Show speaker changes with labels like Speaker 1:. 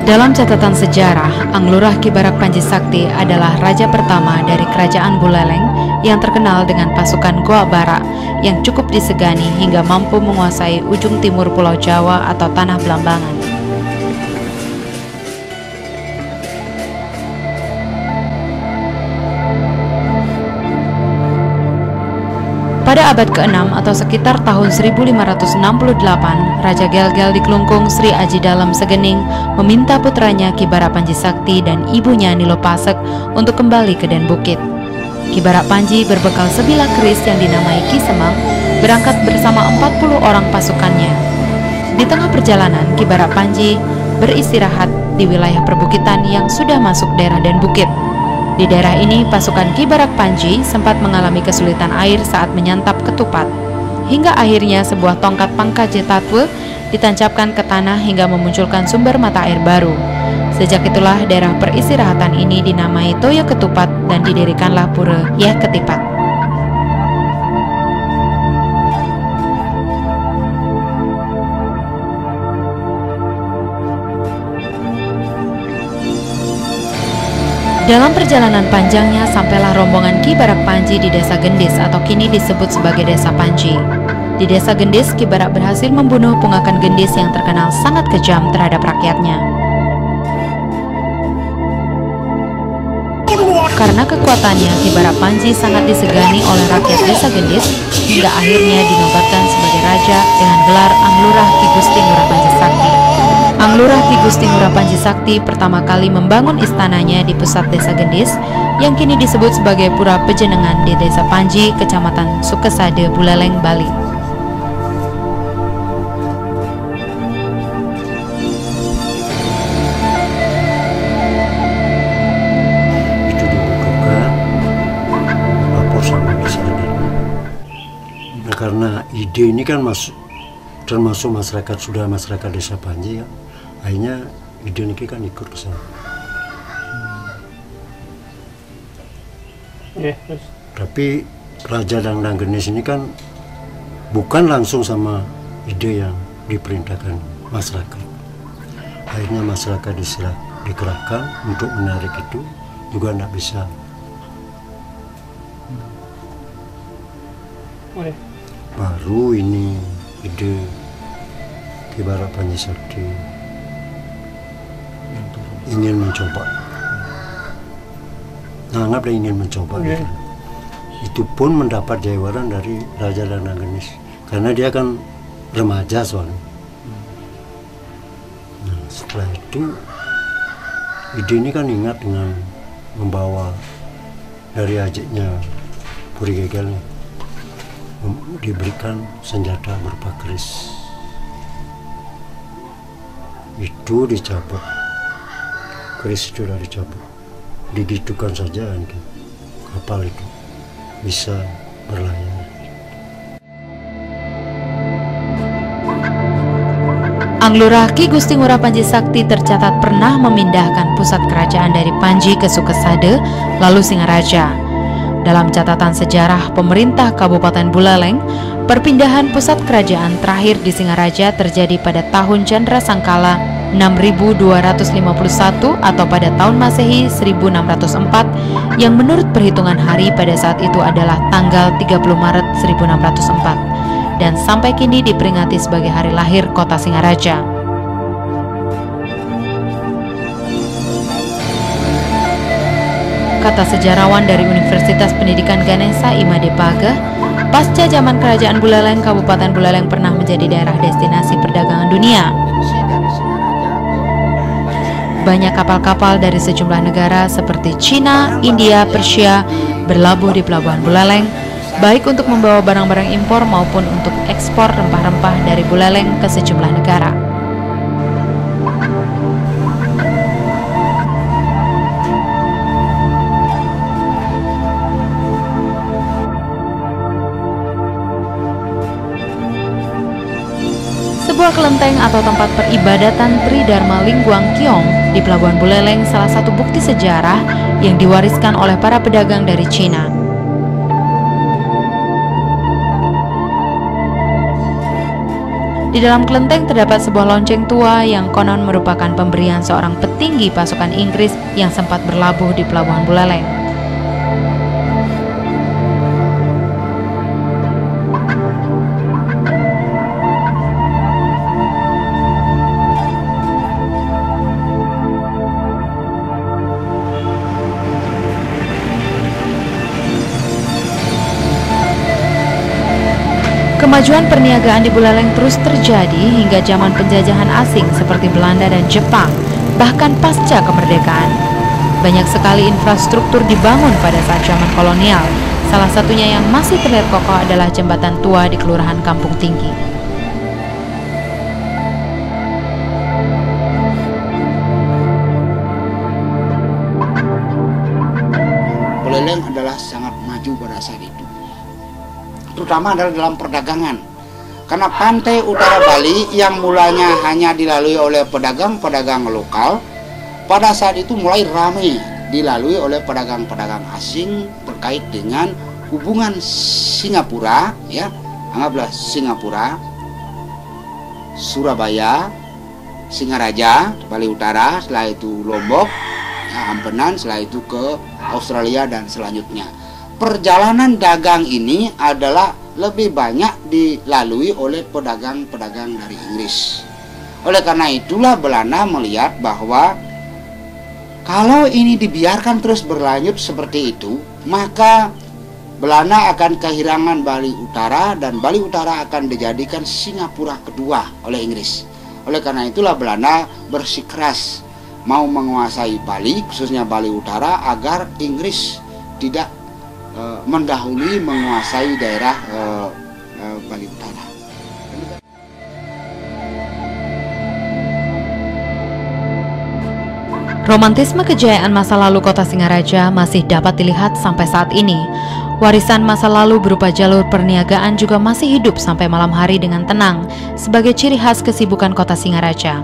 Speaker 1: Dalam catatan sejarah, Anglurah Ki Barak Panji Sakti adalah raja pertama dari kerajaan Buleleng yang terkenal dengan pasukan Goa Barak yang cukup disegani hingga mampu menguasai ujung timur Pulau Jawa atau Tanah Belambangan. Pada abad ke-6 atau sekitar tahun 1568, Raja Gelgel di Klungkung Sri Aji Dalem Segening meminta putranya Ki Barak Panji Sakti dan ibunya Nilopasek untuk kembali ke Den Bukit. Ki Barak Panji berbekal sebilah keris yang dinamai Ki Semang berangkat bersama 40 orang pasukannya. Di tengah perjalanan, Ki Barak Panji beristirahat di wilayah perbukitan yang sudah masuk daerah Den Bukit. Di daerah ini, pasukan Ki Barak Panji sempat mengalami kesulitan air saat menyantap ketupat. Hingga akhirnya sebuah tongkat Pangkaje Tatwe ditancapkan ke tanah hingga memunculkan sumber mata air baru. Sejak itulah daerah peristirahatan ini dinamai Toyo Ketupat dan didirikanlah Pura Yeh Ketipat. Dalam perjalanan panjangnya sampailah rombongan Ki Barak Panji di Desa Gendis atau kini disebut sebagai Desa Panji. Di Desa Gendis, Ki Barak berhasil membunuh Pungakan Gendis yang terkenal sangat kejam terhadap rakyatnya. Karena kekuatannya, Ki Barak Panji sangat disegani oleh rakyat Desa Gendis hingga akhirnya dinobatkan sebagai raja dengan gelar Anglurah Ki Gusti Ngurah Panji Sakti. Anglurah Ki Gusti Ngurah Panji Sakti pertama kali membangun istananya di pusat Desa Gendis yang kini disebut sebagai Pura Pejenengan di Desa Panji, Kecamatan Sukesade, Buleleng, Bali.
Speaker 2: Itu dibutuhkan lapor sama Desa. Nah, karena ide ini kan termasuk masyarakat Desa Panji ya. Akhirnya ide ini kan ikut ke sana. Tapi Raja Dangdang Gendis ini kan bukan langsung sama ide yang diperintahkan masyarakat. Akhirnya masyarakat dikerahkan untuk menarik itu juga tidak bisa. Baru ini ide Ki Barak Panji Sakti ingin mencoba. Anggap dia ingin mencoba. Gitu. Itu pun mendapat jawaban dari Raja Dangdang Gendis karena dia kan remaja soalnya. Nah, setelah itu ide ini kan ingat dengan membawa dari adiknya Puri Gegel diberikan senjata berupa keris. Itu dicabut. Keris itu sudah dicabut, digitukan saja kapal itu bisa berlayar.
Speaker 1: Anglurah Ki Gusti Ngurah Panji Sakti tercatat pernah memindahkan pusat kerajaan dari Panji ke Sukesade, lalu Singaraja. Dalam catatan sejarah pemerintah Kabupaten Buleleng, perpindahan pusat kerajaan terakhir di Singaraja terjadi pada tahun Candra Sangkala 6251 atau pada tahun Masehi 1604 yang menurut perhitungan hari pada saat itu adalah tanggal 30 Maret 1604 dan sampai kini diperingati sebagai hari lahir kota Singaraja. Kata sejarawan dari Universitas Pendidikan Ganesha Imade Pageh, pasca zaman kerajaan Buleleng, Kabupaten Buleleng pernah menjadi daerah destinasi perdagangan dunia. Banyak kapal-kapal dari sejumlah negara seperti Cina, India, Persia berlabuh di pelabuhan Buleleng, baik untuk membawa barang-barang impor maupun untuk ekspor rempah-rempah dari Buleleng ke sejumlah negara. Sebuah kelenteng atau tempat peribadatan Tridharma Lingguang Kiong di Pelabuhan Buleleng salah satu bukti sejarah yang diwariskan oleh para pedagang dari Cina. Di dalam kelenteng terdapat sebuah lonceng tua yang konon merupakan pemberian seorang petinggi pasukan Inggris yang sempat berlabuh di Pelabuhan Buleleng. Kemajuan perniagaan di Buleleng terus terjadi hingga zaman penjajahan asing seperti Belanda dan Jepang, bahkan pasca kemerdekaan. Banyak sekali infrastruktur dibangun pada saat zaman kolonial. Salah satunya yang masih terlihat kokoh adalah jembatan tua di Kelurahan Kampung Tinggi.
Speaker 3: Buleleng adalah sangat maju pada saat itu, terutama adalah dalam perdagangan. Karena pantai utara Bali yang mulanya hanya dilalui oleh pedagang-pedagang lokal, pada saat itu mulai ramai dilalui oleh pedagang-pedagang asing terkait dengan hubungan Singapura, ya, anggaplah Singapura, Surabaya, Singaraja, Bali Utara, setelah itu Lombok, ya, Ampenan, setelah itu ke Australia dan selanjutnya. Perjalanan dagang ini adalah lebih banyak dilalui oleh pedagang-pedagang dari Inggris. Oleh karena itulah Belanda melihat bahwa kalau ini dibiarkan terus berlanjut seperti itu, maka Belanda akan kehilangan Bali Utara dan Bali Utara akan dijadikan Singapura kedua oleh Inggris. Oleh karena itulah Belanda bersikeras mau menguasai Bali, khususnya Bali Utara, agar Inggris tidak mendahului menguasai daerah Bali Utara.
Speaker 1: Romantisme kejayaan masa lalu kota Singaraja masih dapat dilihat sampai saat ini. Warisan masa lalu berupa jalur perniagaan juga masih hidup sampai malam hari dengan tenang sebagai ciri khas kesibukan kota Singaraja.